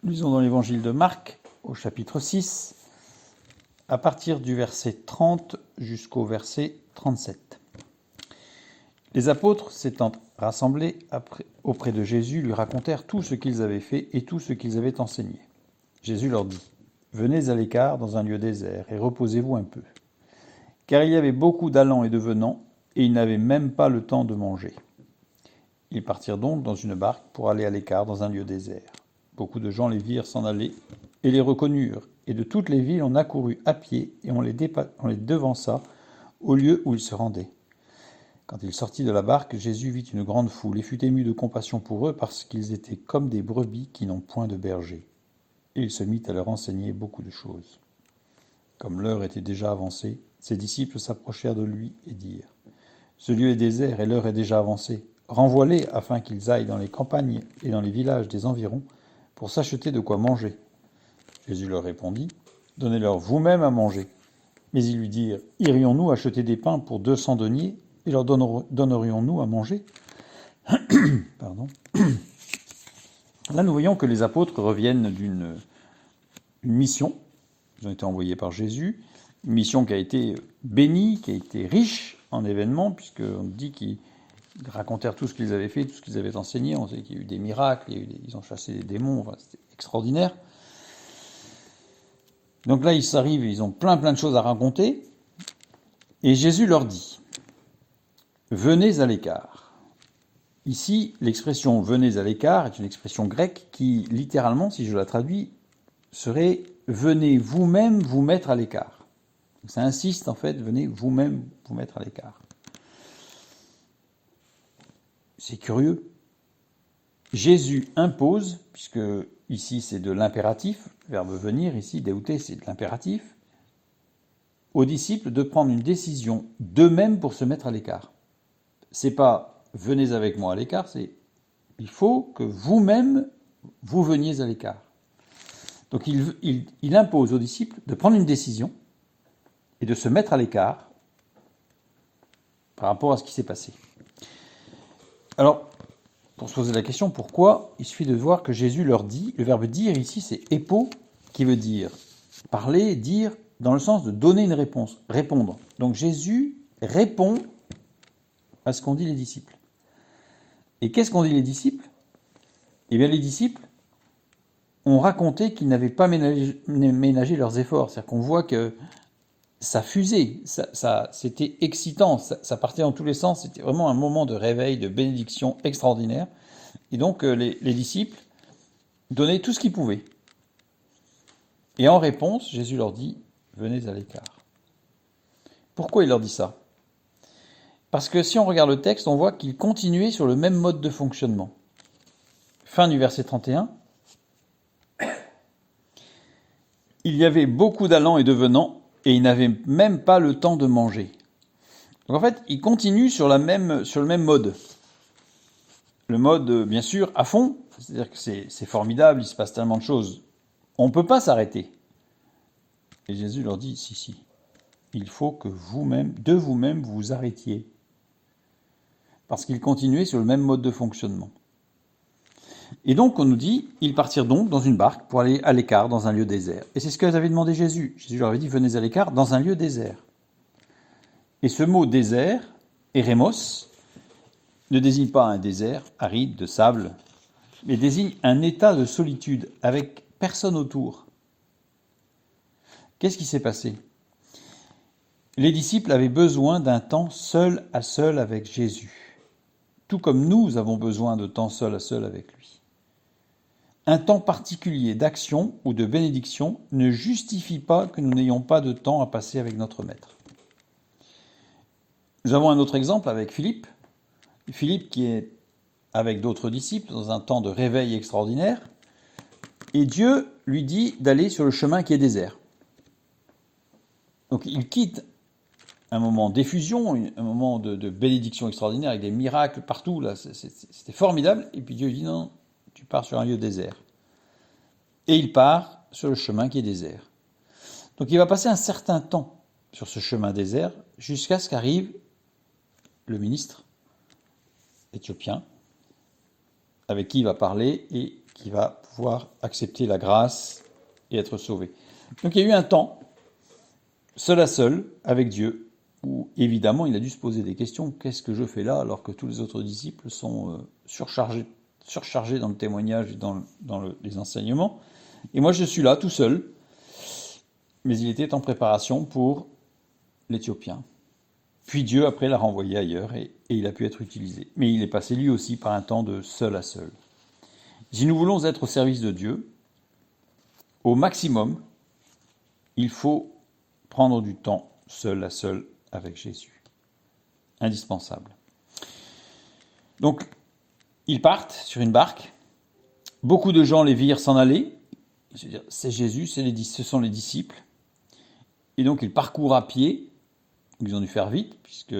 Lisons dans l'évangile de Marc, au chapitre 6, à partir du verset 30 jusqu'au verset 37. Les apôtres, s'étant rassemblés auprès de Jésus, lui racontèrent tout ce qu'ils avaient fait et tout ce qu'ils avaient enseigné. Jésus leur dit : « Venez à l'écart dans un lieu désert et reposez-vous un peu. » Car il y avait beaucoup d'allants et de venants, et ils n'avaient même pas le temps de manger. Ils partirent donc dans une barque pour aller à l'écart dans un lieu désert. Beaucoup de gens les virent s'en aller et les reconnurent, et de toutes les villes on accourut à pied et on les devança au lieu où ils se rendaient. Quand il sortit de la barque, Jésus vit une grande foule et fut ému de compassion pour eux parce qu'ils étaient comme des brebis qui n'ont point de berger. Et il se mit à leur enseigner beaucoup de choses. Comme l'heure était déjà avancée, ses disciples s'approchèrent de lui et dirent : « Ce lieu est désert et l'heure est déjà avancée. Renvoie-les afin qu'ils aillent dans les campagnes et dans les villages des environs pour s'acheter de quoi manger. » Jésus leur répondit : « Donnez-leur vous-même à manger. » Mais ils lui dirent : « Irions-nous acheter des pains pour 200 deniers et leur donnerions-nous à manger ?» Pardon. Là, nous voyons que les apôtres reviennent d'une mission. Ils ont été envoyés par Jésus. Une mission qui a été bénie, qui a été riche en événements, puisqu'on dit qu'ils racontèrent tout ce qu'ils avaient fait, tout ce qu'ils avaient enseigné. On sait qu'il y a eu des miracles, ils ont chassé des démons, enfin, c'était extraordinaire. Donc là, ils arrivent, ils ont plein de choses à raconter. Et Jésus leur dit : « Venez à l'écart. » Ici, l'expression « venez à l'écart » est une expression grecque qui, littéralement, si je la traduis, serait « venez vous-même vous mettre à l'écart ». Ça insiste en fait, venez vous-même vous mettre à l'écart. C'est curieux. Jésus impose, puisque ici c'est de l'impératif, le verbe venir ici, déouter, c'est de l'impératif, aux disciples de prendre une décision d'eux-mêmes pour se mettre à l'écart. C'est pas venez avec moi à l'écart, c'est il faut que vous-même vous veniez à l'écart. Donc il impose aux disciples de prendre une décision et de se mettre à l'écart par rapport à ce qui s'est passé. Alors, pour se poser la question, pourquoi ? Il suffit de voir que Jésus leur dit, le verbe dire ici, c'est épo, qui veut dire parler, dire, dans le sens de donner une réponse, répondre. Donc Jésus répond à ce qu'ont dit les disciples. Et qu'est-ce qu'ont dit les disciples ? Eh bien, les disciples ont raconté qu'ils n'avaient pas ménagé leurs efforts. C'est-à-dire qu'on voit que ça fusait, c'était excitant, ça partait dans tous les sens, c'était vraiment un moment de réveil, de bénédiction extraordinaire. Et donc les disciples donnaient tout ce qu'ils pouvaient. Et en réponse, Jésus leur dit : « Venez à l'écart. » Pourquoi il leur dit ça ? Parce que si on regarde le texte, on voit qu'ils continuaient sur le même mode de fonctionnement. Fin du verset 31. Il y avait beaucoup d'allants et de venants, et ils n'avaient même pas le temps de manger. Donc en fait, ils continuent sur le même mode. Le mode, bien sûr, à fond, c'est-à-dire que c'est formidable, il se passe tellement de choses. On ne peut pas s'arrêter. Et Jésus leur dit, si, il faut que vous-même, de vous-même, vous vous arrêtiez. Parce qu'ils continuaient sur le même mode de fonctionnement. Et donc, on nous dit, ils partirent donc dans une barque pour aller à l'écart, dans un lieu désert. Et c'est ce que avait demandé Jésus. Jésus leur avait dit, venez à l'écart, dans un lieu désert. Et ce mot désert, érémos, ne désigne pas un désert aride de sable, mais désigne un état de solitude avec personne autour. Qu'est-ce qui s'est passé ? Les disciples avaient besoin d'un temps seul à seul avec Jésus, tout comme nous avons besoin de temps seul à seul avec lui. Un temps particulier d'action ou de bénédiction ne justifie pas que nous n'ayons pas de temps à passer avec notre Maître. Nous avons un autre exemple avec Philippe. Philippe qui est avec d'autres disciples dans un temps de réveil extraordinaire, et Dieu lui dit d'aller sur le chemin qui est désert. Donc il quitte un moment d'effusion, un moment de bénédiction extraordinaire avec des miracles partout, là, c'était formidable, et puis Dieu lui dit non, tu pars sur un lieu désert. Et il part sur le chemin qui est désert. Donc il va passer un certain temps sur ce chemin désert jusqu'à ce qu'arrive le ministre éthiopien avec qui il va parler et qui va pouvoir accepter la grâce et être sauvé. Donc il y a eu un temps, seul à seul, avec Dieu, où évidemment il a dû se poser des questions. Qu'est-ce que je fais là alors que tous les autres disciples sont surchargés dans le témoignage et dans les enseignements. Et moi je suis là tout seul, mais il était en préparation pour l'Éthiopien. Puis Dieu après l'a renvoyé ailleurs et il a pu être utilisé. Mais il est passé lui aussi par un temps de seul à seul. Si nous voulons être au service de Dieu, au maximum, il faut prendre du temps seul à seul avec Jésus. Indispensable. Donc, ils partent sur une barque. Beaucoup de gens les virent s'en aller. C'est Jésus, ce sont les disciples. Et donc, ils parcourent à pied. Ils ont dû faire vite, puisque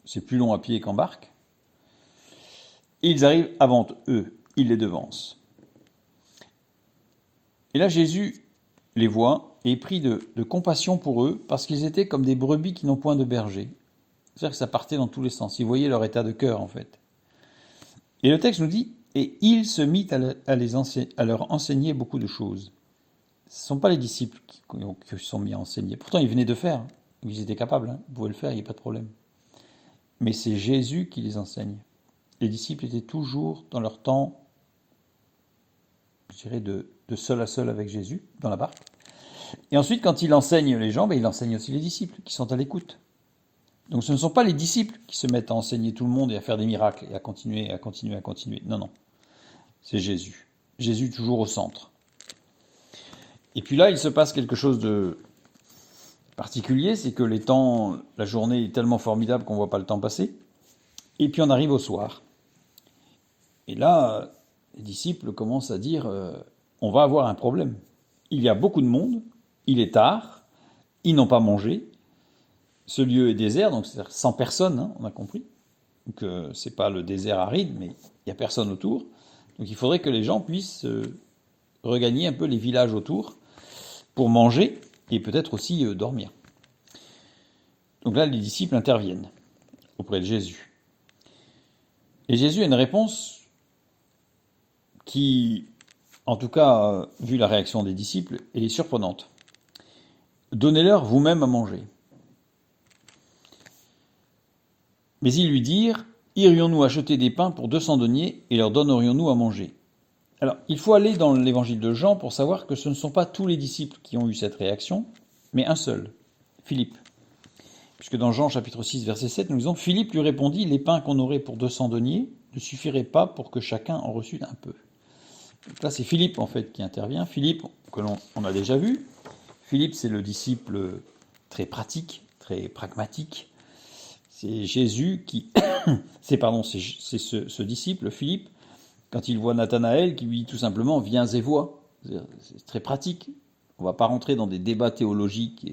c'est plus long à pied qu'en barque. Et ils arrivent avant eux. Ils les devancent. Et là, Jésus les voit et est pris de compassion pour eux, parce qu'ils étaient comme des brebis qui n'ont point de berger. C'est-à-dire que ça partait dans tous les sens. Ils voyaient leur état de cœur, en fait. Et le texte nous dit, et il se mit à leur enseigner beaucoup de choses. Ce ne sont pas les disciples qui se sont mis à enseigner. Pourtant, ils venaient de faire. Ils étaient capables, ils pouvaient le faire, il n'y a pas de problème. Mais c'est Jésus qui les enseigne. Les disciples étaient toujours dans leur temps, je dirais, de seul à seul avec Jésus, dans la barque. Et ensuite, quand il enseigne les gens, il enseigne aussi les disciples qui sont à l'écoute. Donc ce ne sont pas les disciples qui se mettent à enseigner tout le monde et à faire des miracles et à continuer. Non, non. C'est Jésus. Jésus toujours au centre. Et puis là, il se passe quelque chose de particulier, c'est que la journée est tellement formidable qu'on ne voit pas le temps passer. Et puis on arrive au soir. Et là, les disciples commencent à dire, on va avoir un problème. Il y a beaucoup de monde, il est tard, ils n'ont pas mangé, ce lieu est désert, donc c'est-à-dire sans personne, on a compris. Donc c'est pas le désert aride, mais il n'y a personne autour. Donc il faudrait que les gens puissent regagner un peu les villages autour pour manger et peut-être aussi dormir. Donc là, les disciples interviennent auprès de Jésus. Et Jésus a une réponse qui, en tout cas, vu la réaction des disciples, est surprenante. Donnez-leur vous-même à manger. Mais ils lui dirent, irions-nous acheter des pains pour 200 deniers et leur donnerions-nous à manger? Alors, il faut aller dans l'évangile de Jean pour savoir que ce ne sont pas tous les disciples qui ont eu cette réaction, mais un seul, Philippe. Puisque dans Jean chapitre 6, verset 7, nous lisons, Philippe lui répondit, les pains qu'on aurait pour 200 deniers ne suffiraient pas pour que chacun en reçût un peu. Donc là, c'est Philippe, en fait, qui intervient. Philippe, que l'on a déjà vu. Philippe, c'est le disciple très pratique, très pragmatique. C'est Jésus qui... c'est ce disciple, Philippe, quand il voit Nathanaël, qui lui dit tout simplement « Viens et vois ». C'est très pratique. On ne va pas rentrer dans des débats théologiques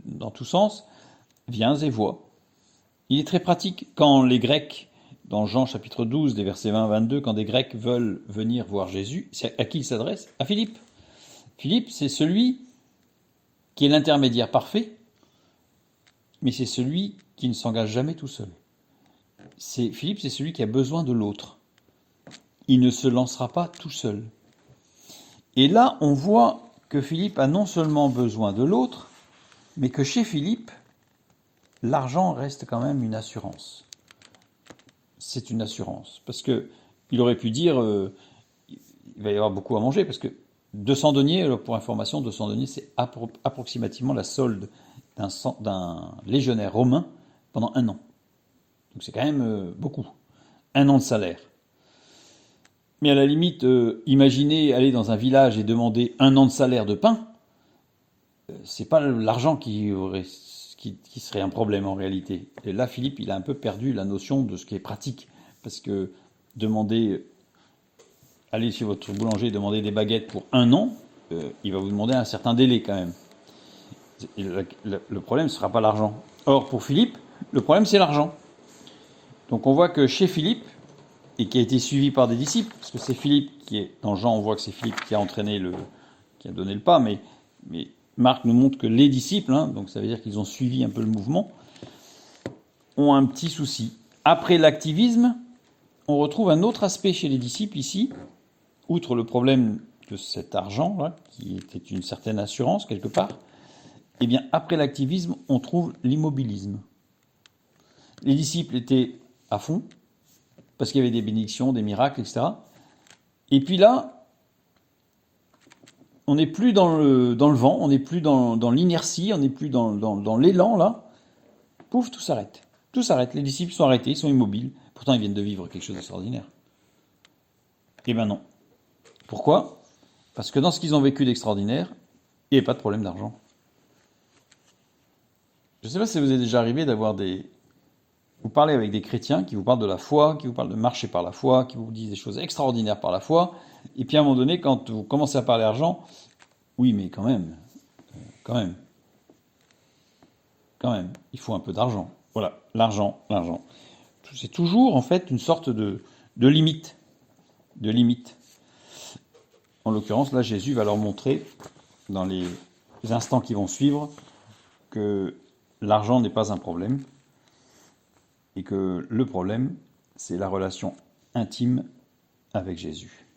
dans tous sens. « Viens et vois ». Il est très pratique. Quand les Grecs, dans Jean chapitre 12, les versets 20 à 22, quand des Grecs veulent venir voir Jésus, à qui il s'adresse? À Philippe. Philippe, c'est celui qui est l'intermédiaire parfait, mais c'est celui qui ne s'engage jamais tout seul. Philippe, c'est celui qui a besoin de l'autre. Il ne se lancera pas tout seul. Et là, on voit que Philippe a non seulement besoin de l'autre, mais que chez Philippe, l'argent reste quand même une assurance. C'est une assurance. Parce qu'il aurait pu dire, il va y avoir beaucoup à manger, parce que 200 deniers, pour information, 200 deniers, c'est approximativement la solde d'un légionnaire romain pendant 1 an. Donc c'est quand même beaucoup. 1 an de salaire. Mais à la limite, imaginez aller dans un village et demander 1 an de salaire de pain, c'est pas l'argent qui serait un problème en réalité. Et là, Philippe, il a un peu perdu la notion de ce qui est pratique. Parce que aller chez votre boulanger et demander des baguettes pour 1 an, il va vous demander un certain délai quand même. Et le problème ne sera pas l'argent. Or, pour Philippe, le problème c'est l'argent. Donc on voit que chez Philippe, et qui a été suivi par des disciples, parce que c'est Philippe qui est, dans Jean on voit que c'est Philippe qui a qui a donné le pas, mais Marc nous montre que les disciples, donc ça veut dire qu'ils ont suivi un peu le mouvement, ont un petit souci. Après l'activisme, on retrouve un autre aspect chez les disciples ici, outre le problème de cet argent, là, qui était une certaine assurance quelque part, eh bien, après l'activisme, on trouve l'immobilisme. Les disciples étaient à fond, parce qu'il y avait des bénédictions, des miracles, etc. Et puis là, on n'est plus dans le vent, on n'est plus dans l'inertie, on n'est plus dans l'élan, là. Pouf, tout s'arrête. Tout s'arrête. Les disciples sont arrêtés, ils sont immobiles. Pourtant, ils viennent de vivre quelque chose d'extraordinaire. Eh bien non. Pourquoi ? Parce que dans ce qu'ils ont vécu d'extraordinaire, il n'y avait pas de problème d'argent. Je ne sais pas si vous est déjà arrivé d'avoir des... Vous parlez avec des chrétiens qui vous parlent de la foi, qui vous parlent de marcher par la foi, qui vous disent des choses extraordinaires par la foi, et puis à un moment donné, quand vous commencez à parler argent, oui, mais quand même, il faut un peu d'argent. Voilà, l'argent. C'est toujours en fait une sorte de limite. De limite. En l'occurrence, là, Jésus va leur montrer, dans les instants qui vont suivre, que l'argent n'est pas un problème, et que le problème, c'est la relation intime avec Jésus.